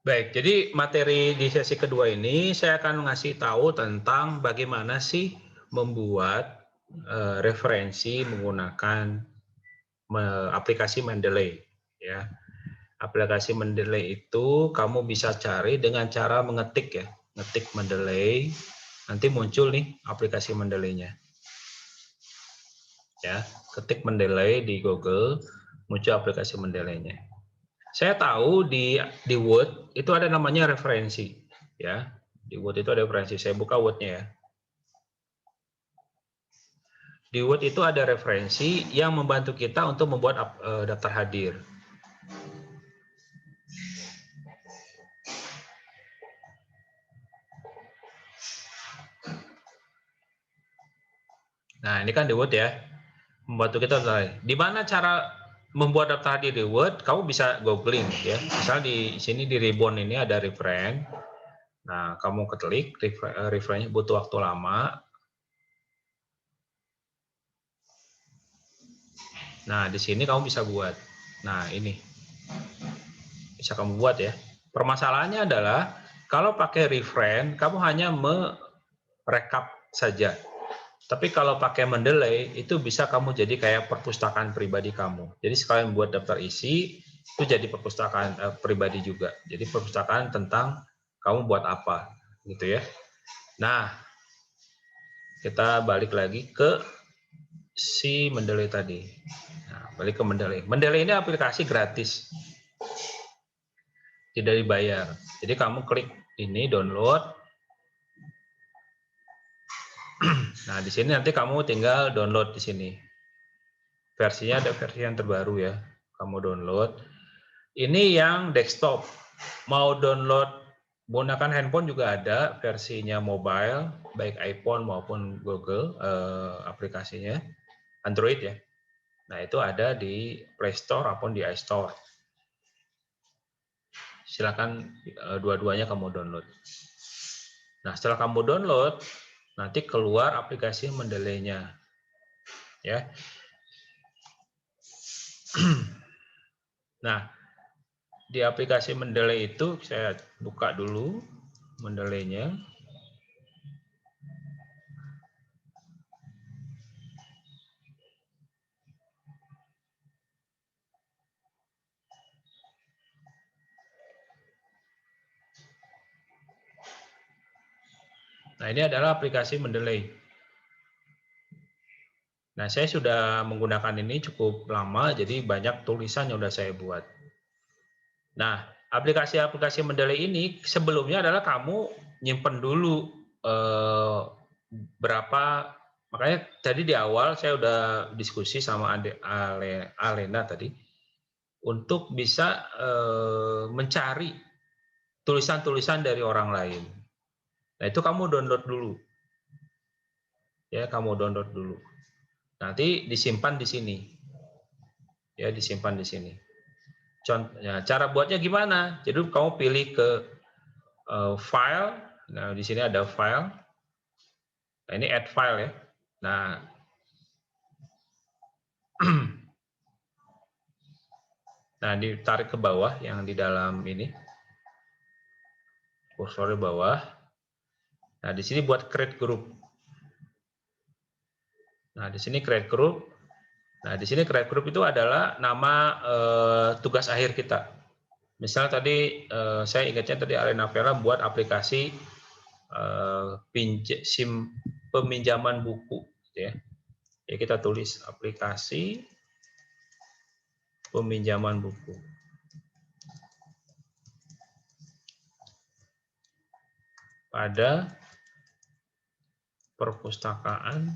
Baik, jadi materi di sesi kedua ini saya akan ngasih tahu tentang bagaimana sih membuat referensi menggunakan aplikasi Mendeley, ya. Aplikasi Mendeley itu kamu bisa cari dengan cara mengetik ya, ngetik Mendeley, nanti muncul nih aplikasi Mendeley-nya. Ya, ketik Mendeley di Google, muncul aplikasi Mendeley-nya. Saya tahu di Word itu ada namanya referensi, ya. Di Word itu ada referensi. Saya buka Word-nya ya. Di Word itu ada referensi yang membantu kita untuk membuat daftar hadir. Nah, ini kan di Word ya. Membantu kita di mana cara membuat daftar hadir di Word, kamu bisa googling ya. Misal di sini di ribbon ini ada referen. Nah, kamu klik referennya butuh waktu lama. Nah, di sini kamu bisa buat. Nah, ini bisa kamu buat ya. Permasalahannya adalah kalau pakai referen, kamu hanya merekap saja. Tapi kalau pakai Mendeley, itu bisa kamu jadi kayak perpustakaan pribadi kamu. Jadi sekalian buat daftar isi, itu jadi perpustakaan pribadi juga. Jadi perpustakaan tentang kamu buat apa, gitu ya. Nah, kita balik lagi ke si Mendeley tadi. Nah, balik ke Mendeley. Mendeley ini aplikasi gratis, tidak dibayar. Jadi kamu klik ini download. Nah, di sini nanti kamu tinggal download di sini. Versinya ada versi yang terbaru ya. Kamu download. Ini yang desktop. Mau download menggunakan handphone juga ada versinya mobile, baik iPhone maupun Google aplikasinya, Android ya. Nah, itu ada di Play Store maupun di iStore. Silakan dua-duanya kamu download. Nah, setelah kamu download, nanti keluar aplikasi Mendeley-nya. Ya. Nah, di aplikasi Mendeley itu saya buka dulu Mendeley-nya. Nah, ini adalah aplikasi Mendeley. Nah, saya sudah menggunakan ini cukup lama, jadi banyak tulisan yang sudah saya buat. Nah, aplikasi-aplikasi Mendeley ini sebelumnya adalah kamu nyimpen dulu berapa, makanya tadi di awal saya udah diskusi sama Alena tadi, untuk bisa mencari tulisan-tulisan dari orang lain. Nah, itu kamu download dulu. Ya, kamu download dulu. Nanti disimpan di sini. Ya, disimpan di sini. Contohnya, cara buatnya gimana? Jadi kamu pilih ke file. Nah, di sini ada file. Nah, ini add file ya. Nah, nah ditarik ke bawah yang di dalam ini. Kursor di bawah. Nah, di sini buat create group. Nah, di sini create group. Nah, di sini create group itu adalah nama tugas akhir kita. Misal tadi saya ingatnya tadi Arena Vera buat aplikasi peminjaman buku, gitu ya. Ya, kita tulis aplikasi peminjaman buku. Pada perpustakaan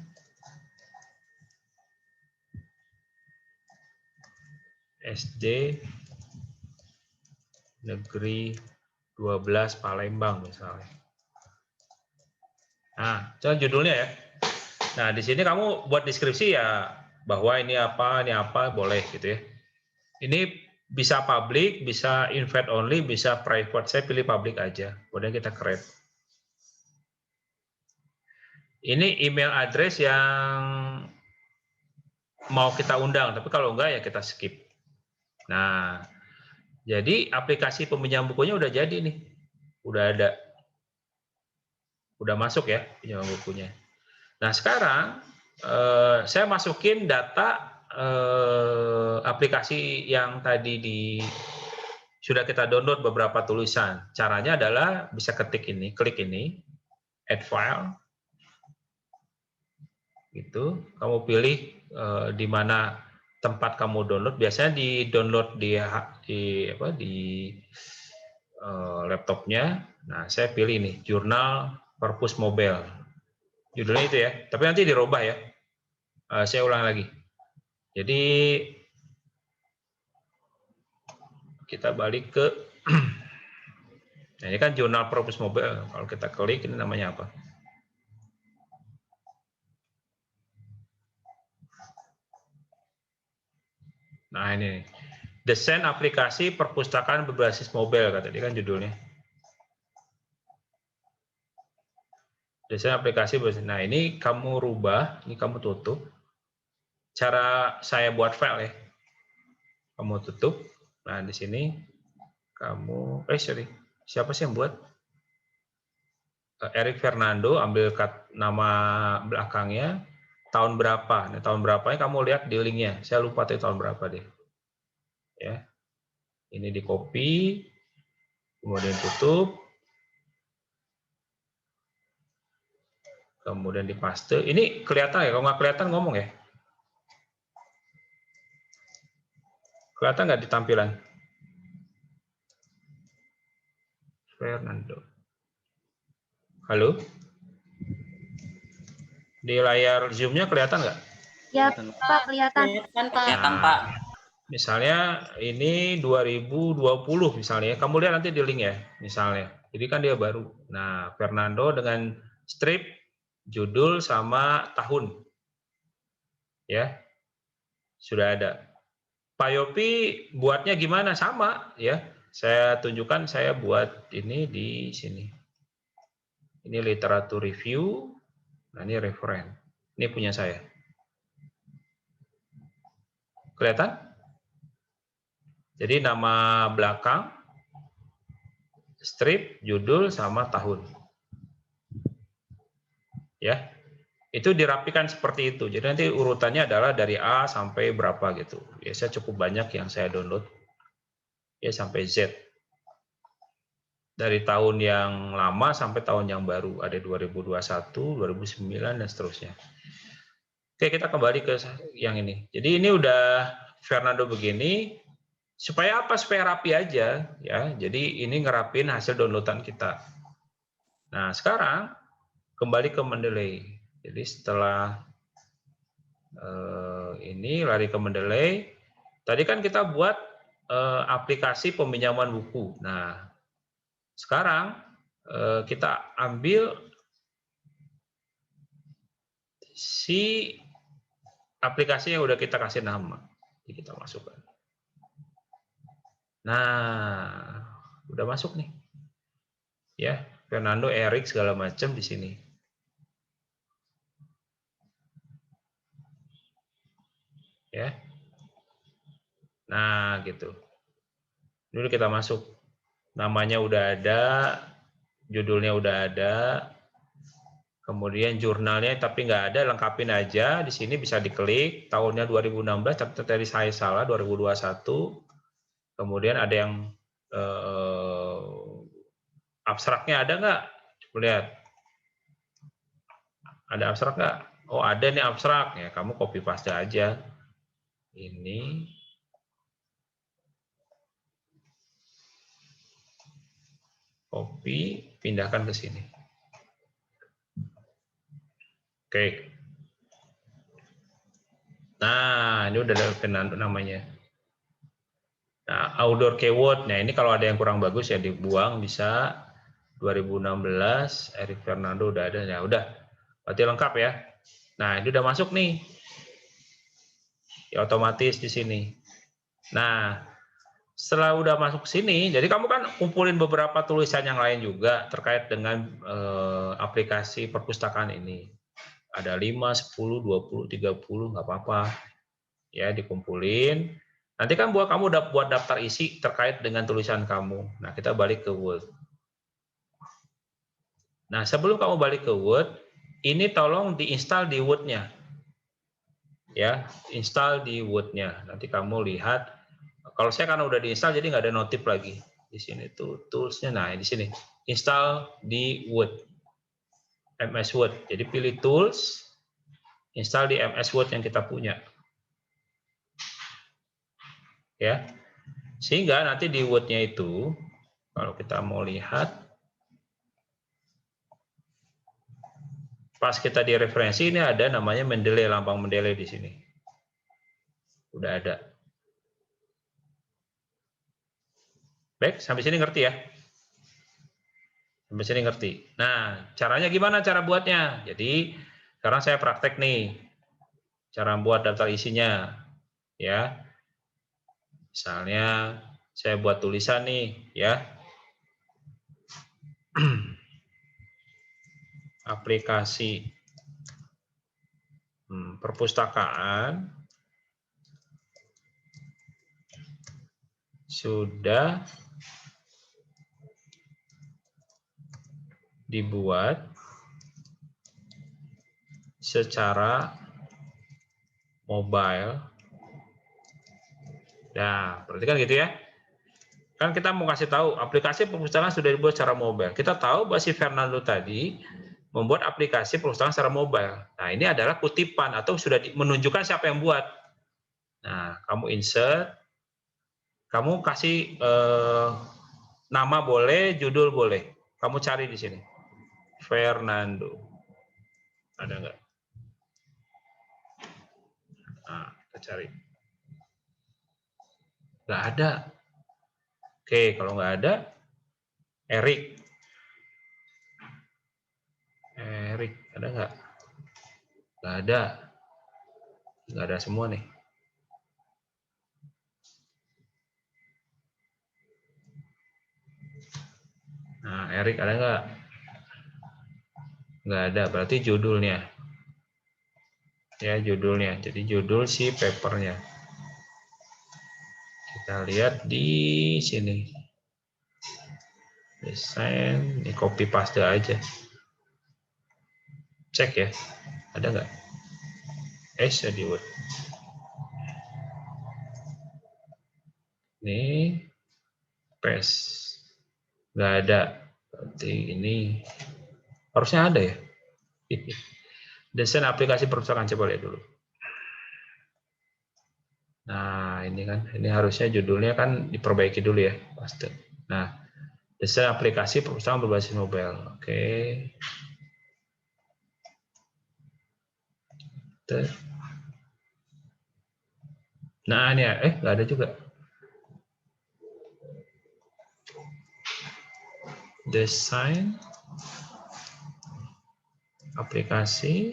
SD Negeri 12 Palembang misalnya. Nah, itu judulnya ya. Nah, di sini kamu buat deskripsi ya, bahwa ini apa, boleh gitu ya. Ini bisa public, bisa invite only, bisa private. Saya pilih public aja. Kemudian kita create. Ini email address yang mau kita undang, tapi kalau enggak ya kita skip. Nah, Jadi aplikasi peminjam bukunya udah jadi nih, udah ada, udah masuk ya pinjaman bukunya. Nah sekarang saya masukin data aplikasi yang tadi sudah kita download beberapa tulisan. Caranya adalah bisa ketik ini, klik ini, add file, gitu. Kamu pilih di mana tempat kamu download. Biasanya di download di laptopnya. Nah saya pilih ini, Journal Purpose Mobile. Judulnya itu ya. Tapi nanti dirubah ya. Saya ulang lagi. Jadi kita balik ke nah, ini kan Journal Purpose Mobile. Kalau kita klik ini namanya apa? Nah ini desain aplikasi perpustakaan berbasis mobile, kata dia kan judulnya. Desain aplikasi berbasis. Nah ini kamu rubah, ini kamu tutup. Cara saya buat file ya, kamu tutup. Nah di sini kamu, siapa sih yang buat? Eric Fernando, ambil nama belakangnya, tahun berapa? Nah, tahun berapanya kamu lihat di linknya. Saya lupa tuh tahun berapa deh. Ya, ini di copy, kemudian tutup, kemudian dipaste. Ini kelihatan ya? Kalau nggak kelihatan ngomong ya. Kelihatan nggak di tampilan? Fernando. Halo? Di layar Zoom-nya kelihatan nggak? Ya, Pak, kelihatan. Kelihatan, Pak. Misalnya ini 2020 misalnya, kamu lihat nanti di link ya, misalnya. Jadi kan dia baru. Nah, Fernando dengan strip, judul sama tahun. Ya. Sudah ada. Pak Yopi buatnya gimana? Sama ya. Saya tunjukkan, saya buat ini di sini. Ini literatur review. Nah, ini referen. Ini punya saya. Kelihatan? Jadi nama belakang, strip, judul, sama tahun. Ya, itu dirapikan seperti itu. Jadi nanti urutannya adalah dari A sampai berapa gitu. Biasanya cukup banyak yang saya download. Ya sampai Z. Dari tahun yang lama sampai tahun yang baru. Ada 2021, 2009, dan seterusnya. Oke, kita kembali ke yang ini. Jadi ini udah Fernando begini. Supaya apa? Supaya rapi aja. Ya. Jadi ini ngerapin hasil downloadan kita. Nah, sekarang kembali ke Mendeley. Jadi setelah ini lari ke Mendeley. Tadi kan kita buat aplikasi peminjaman buku. Nah, sekarang kita ambil si aplikasi yang udah kita kasih nama. Jadi kita masukkan. Nah, udah masuk nih. Ya, Fernando, Eric segala macam di sini. Ya. Nah, gitu. Dulu kita masuk. Namanya udah ada, judulnya udah ada, kemudian jurnalnya tapi nggak ada, lengkapin aja. Di sini bisa diklik, tahunnya 2016, tapi tadi saya salah, 2021. Kemudian ada yang abstraknya ada nggak? Coba lihat. Ada abstrak nggak? Oh ada nih abstrak, ya kamu copy paste aja. Ini. Copy, pindahkan ke sini. Oke. Nah, ini udah ada namanya. Nah, outdoor keyword. Nah, ini kalau ada yang kurang bagus ya dibuang bisa. 2016, Eric Fernando udah ada. Ya udah. Berarti lengkap ya. Nah, ini udah masuk nih. Ya, otomatis di sini. Nah, setelah udah masuk sini, jadi kamu kan kumpulin beberapa tulisan yang lain juga terkait dengan aplikasi perpustakaan ini. Ada 5, 10, 20, 30, nggak apa-apa. Ya, dikumpulin. Nanti kan kamu udah buat daftar isi terkait dengan tulisan kamu. Nah, kita balik ke Word. Nah, sebelum kamu balik ke Word, ini tolong diinstal di Word-nya. Ya, install di Word-nya. Nanti kamu lihat. Kalau saya kan udah diinstal, jadi nggak ada notif lagi. Di sini tuh tools-nya. Nah, di sini. Install di Word. MS Word. Jadi pilih tools, install di MS Word yang kita punya. Ya. Sehingga nanti di Word-nya itu, kalau kita mau lihat, pas kita di referensi ini ada namanya Mendeley, lambang Mendeley di sini. Udah ada. Baik, sampai sini ngerti ya? Sampai sini ngerti. Nah, caranya gimana cara buatnya? Jadi, sekarang saya praktek nih. Cara buat daftar isinya. Ya. Misalnya, saya buat tulisan nih, ya. Aplikasi perpustakaan sudah dibuat secara mobile. Nah, berarti kan gitu ya. Kan kita mau kasih tahu aplikasi perpustakaan sudah dibuat secara mobile. Kita tahu bahwa si Fernando tadi membuat aplikasi perpustakaan secara mobile. Nah, ini adalah kutipan atau sudah menunjukkan siapa yang buat. Nah, kamu insert, kamu kasih nama boleh, judul boleh. Kamu cari di sini. Fernando. Ada nggak? Nah, kita cari. Nggak ada. Oke, kalau nggak ada, Erik. Erik, ada nggak? Nggak ada. Nggak ada semua nih. Nah, Erik ada nggak? Nggak ada, berarti judulnya. Ya, judulnya. Jadi judul si papernya. Kita lihat di sini. Desain, ini copy paste aja. Cek ya, ada nggak? Di Word. Ini paste. Nggak ada. Berarti ini harusnya ada ya. Desain aplikasi perpustakaan, coba lihat dulu. Nah, ini kan, ini harusnya judulnya kan diperbaiki dulu ya, paste. Nah, desain aplikasi perpustakaan berbasis mobile. Oke. Nah, ini ya, nggak ada juga. Desain aplikasi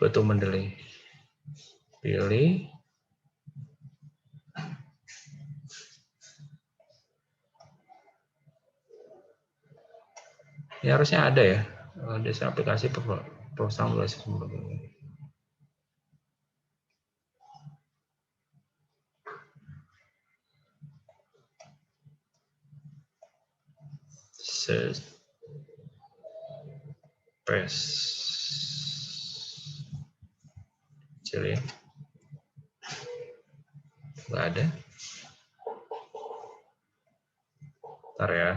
betul Mendeley. Pilih ini harusnya ada ya, desain aplikasi perusahaan berbasis mobile. Press kecil ya, nggak ada. Ntar ya.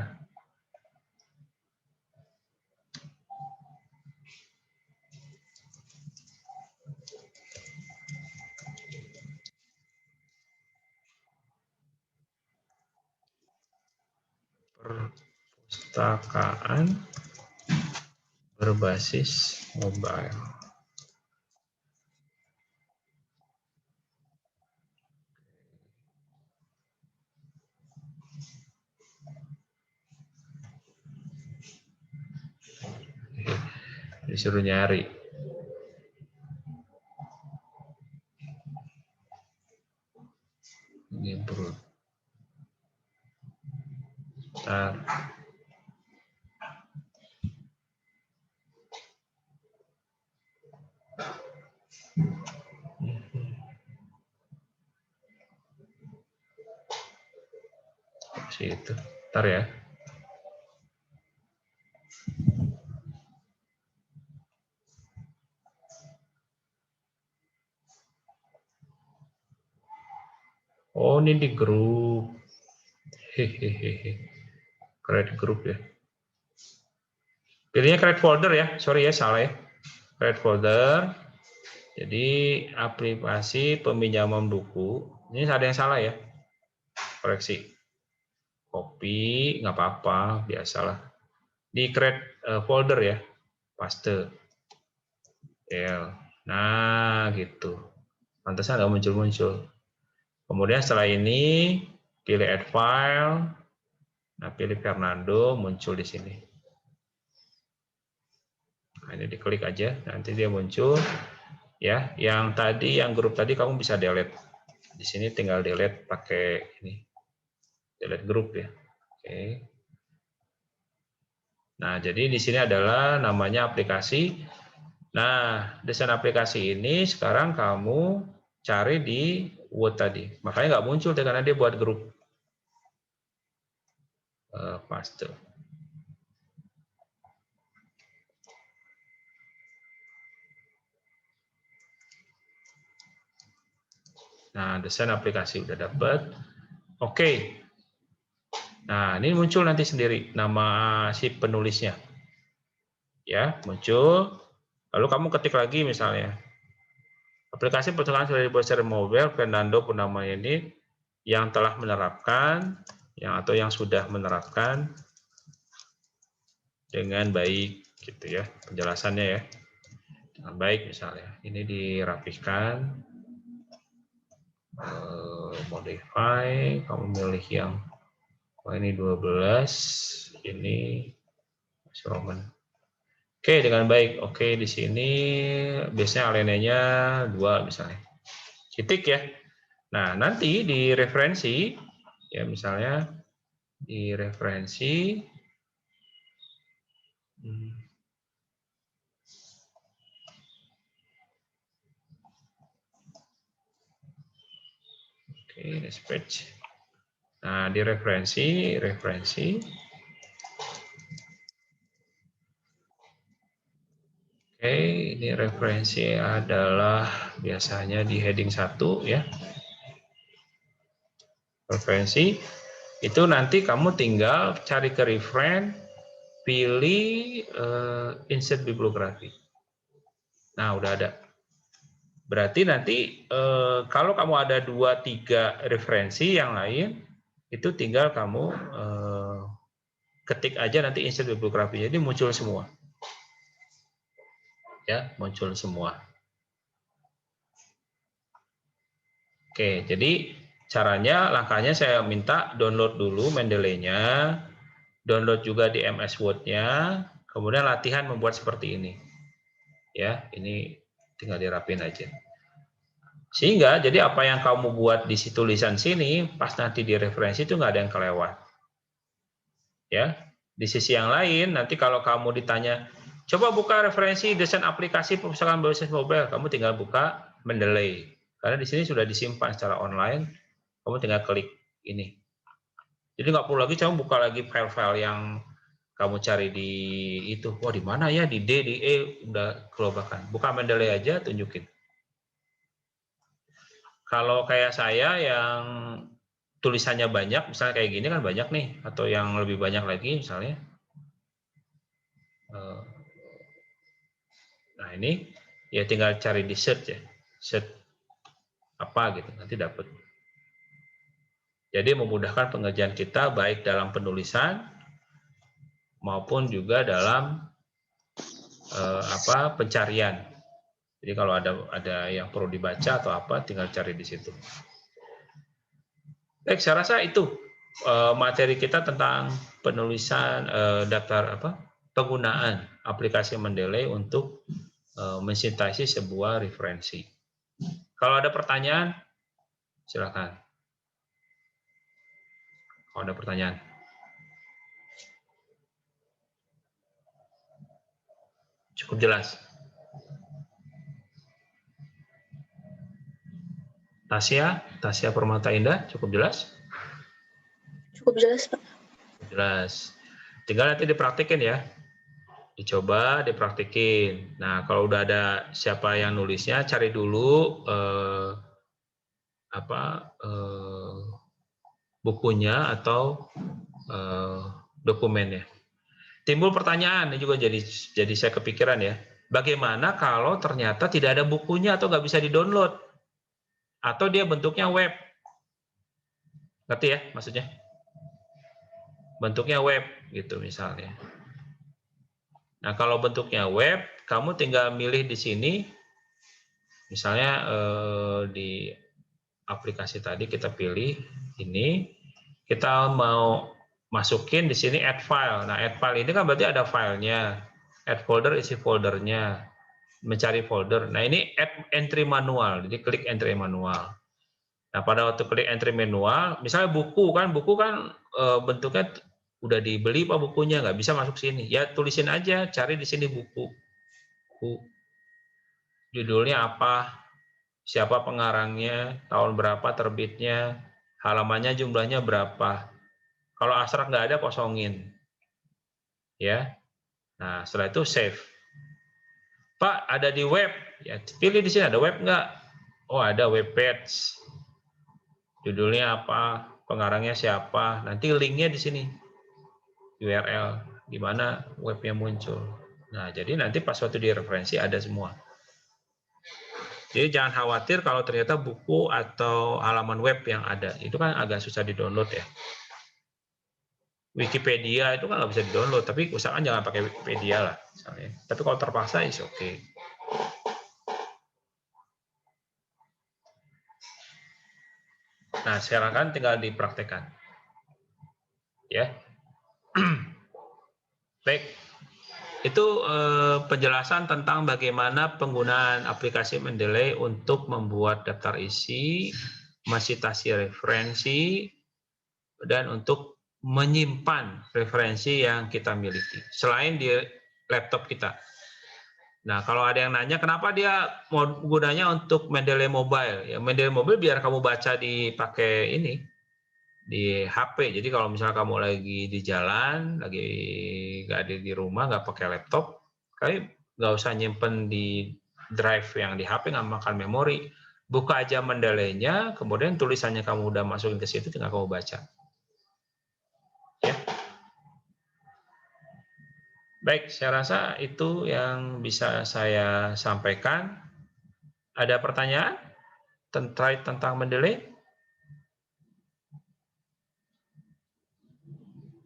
Perpustakaan berbasis mobile. Disuruh nyari. Ini perut. sih itu. Ntar ya. Oh, ini di grup. Hehehe. Create group ya. Pilihnya create folder ya. Sorry ya, salah ya. Create folder. Jadi aplikasi peminjaman buku. Ini ada yang salah ya. Koreksi. Copy, nggak apa-apa, biasalah. Di create folder ya. Paste. Nah, gitu. Pantasnya nggak muncul-muncul. Kemudian setelah ini pilih add file. Nah, pilih Fernando, muncul di sini. Nah, ini diklik aja, nanti dia muncul. Ya, yang tadi, yang grup tadi kamu bisa delete. Di sini tinggal delete pakai ini, delete grup ya. Oke. Nah, jadi di sini adalah namanya aplikasi. Nah, desain aplikasi ini sekarang kamu cari di Word tadi. Makanya nggak muncul karena dia buat grup. Paste. Nah, desain aplikasi udah dapat. Oke. Nah, ini muncul nanti sendiri nama si penulisnya. Ya, muncul. Lalu kamu ketik lagi misalnya. Aplikasi pertukaran sudah dibuat secara mobile, Fernando Purnama ini yang telah menerapkan, atau yang sudah menerapkan dengan baik, gitu ya, penjelasannya ya. Dengan baik misalnya. Ini dirapihkan, modify, kamu milih yang ini 12, ini Roman. Oke, dengan baik. Oke, di sini biasanya alinenya 2 misalnya. Titik ya. Nah, nanti di referensi, ya misalnya di referensi, oke, next page. Nah, di referensi, oke, ini referensi adalah biasanya di heading 1 ya. Referensi, itu nanti kamu tinggal cari ke referen, pilih insert bibliografi. Nah, udah ada. Berarti nanti kalau kamu ada 2-3 referensi yang lain, itu tinggal kamu ketik aja nanti insert bibliografi. Jadi muncul semua. Ya, muncul semua. Oke, jadi caranya, langkahnya saya minta download dulu Mendeley-nya, download juga di MS Word-nya, kemudian latihan membuat seperti ini. Ya, ini tinggal dirapin aja. Sehingga jadi apa yang kamu buat di tulisan sini, pas nanti di referensi itu nggak ada yang kelewat. Ya, di sisi yang lain nanti kalau kamu ditanya, coba buka referensi desain aplikasi perpustakaan berbasis mobile, kamu tinggal buka Mendeley. Karena di sini sudah disimpan secara online, kamu tinggal klik ini. Jadi nggak perlu lagi kamu buka lagi file-file yang kamu cari di itu. Wah, di mana ya? Di D, di E, udah kelobakan. Buka Mendeley aja, tunjukin. Kalau kayak saya yang tulisannya banyak, misalnya kayak gini kan banyak nih, atau yang lebih banyak lagi misalnya. Nah, ini ya tinggal cari di search ya. Search apa gitu, nanti dapat. Jadi memudahkan pengerjaan kita baik dalam penulisan maupun juga dalam pencarian. Jadi kalau ada yang perlu dibaca atau apa, tinggal cari di situ. Baik, saya rasa itu materi kita tentang penulisan daftar penggunaan aplikasi Mendeley untuk mensintesis sebuah referensi. Kalau ada pertanyaan, silakan. Kalau ada pertanyaan. Cukup jelas. Tasya Permata Indah, cukup jelas? Cukup jelas, Pak. Jelas. Tinggal nanti dipraktikin ya. Dicoba, dipraktikin. Nah, kalau udah ada siapa yang nulisnya, cari dulu bukunya atau dokumennya. Timbul pertanyaan, ini juga jadi saya kepikiran ya. Bagaimana kalau ternyata tidak ada bukunya atau nggak bisa di-download? Atau dia bentuknya web? Ngerti ya maksudnya? Bentuknya web gitu misalnya. Nah, kalau bentuknya web, kamu tinggal milih di sini, misalnya di aplikasi tadi kita pilih ini, kita mau masukin di sini add file. Nah, add file ini kan berarti ada filenya, add folder isi foldernya, mencari folder. Nah, ini add entry manual, jadi klik entry manual. Nah, pada waktu klik entry manual, misalnya buku kan bentuknya udah dibeli pak bukunya, nggak bisa masuk sini. Ya tulisin aja, cari di sini buku. Judulnya apa, siapa pengarangnya, tahun berapa terbitnya, halamannya jumlahnya berapa. Kalau abstrak nggak ada, kosongin. Ya. Nah, setelah itu save. Pak, ada di web. Ya, pilih di sini ada web nggak? Oh, ada web page. Judulnya apa, pengarangnya siapa, nanti linknya di sini. URL, di mana webnya muncul. Nah, jadi nanti pas waktu di referensi ada semua. Jadi jangan khawatir kalau ternyata buku atau halaman web yang ada. Itu kan agak susah di-download ya. Wikipedia itu kan nggak bisa di-download, tapi usahakan jangan pakai Wikipedia lah. Misalnya. Tapi kalau terpaksa, is oke. Nah, sekarang kan tinggal dipraktekkan. Ya. Baik. Itu penjelasan tentang bagaimana penggunaan aplikasi Mendeley untuk membuat daftar isi, mensitasi referensi, dan untuk menyimpan referensi yang kita miliki, selain di laptop kita. Nah, kalau ada yang nanya, kenapa dia mau gunanya untuk Mendeley Mobile? Ya, Mendeley Mobile biar kamu baca dipakai ini, di HP. Jadi kalau misalnya kamu lagi di jalan, lagi nggak ada di rumah, nggak pakai laptop, kayak nggak usah nyimpen di drive yang di HP, nggak makan memori. Buka aja Mendeley-nya, kemudian tulisannya kamu udah masukin ke situ, tinggal kamu baca. Ya. Baik, saya rasa itu yang bisa saya sampaikan. Ada pertanyaan tentang Mendeley?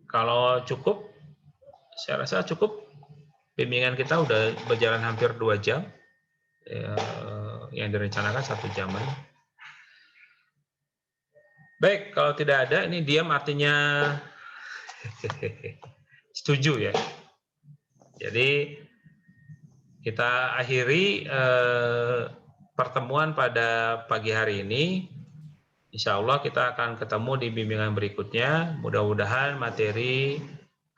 Kalau cukup, saya rasa cukup. Bimbingan kita udah berjalan hampir 2 jam. Yang direncanakan 1 jaman. Baik, kalau tidak ada, ini diam artinya setuju ya. Jadi kita akhiri pertemuan pada pagi hari ini. Insya Allah kita akan ketemu di bimbingan berikutnya. Mudah-mudahan materi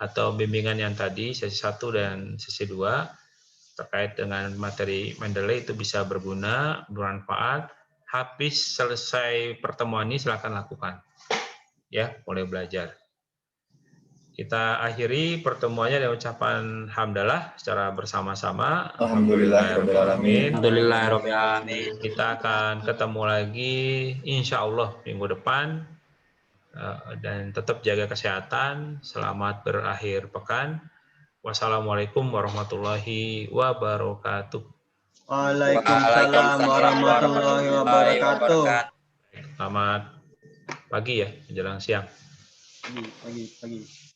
atau bimbingan yang tadi, sesi 1 dan sesi 2, terkait dengan materi Mendeley itu bisa berguna, bermanfaat. Habis selesai pertemuan ini silakan lakukan. Ya, mulai belajar. Kita akhiri pertemuannya dengan ucapan hamdalah secara bersama-sama. Alhamdulillahirrahmanirrahim. Alhamdulillahirrahmanirrahim. Kita akan ketemu lagi insya Allah minggu depan. Dan tetap jaga kesehatan. Selamat berakhir pekan. Wassalamualaikum warahmatullahi wabarakatuh. Waalaikumsalam warahmatullahi wabarakatuh. Selamat pagi ya, menjelang siang. Pagi.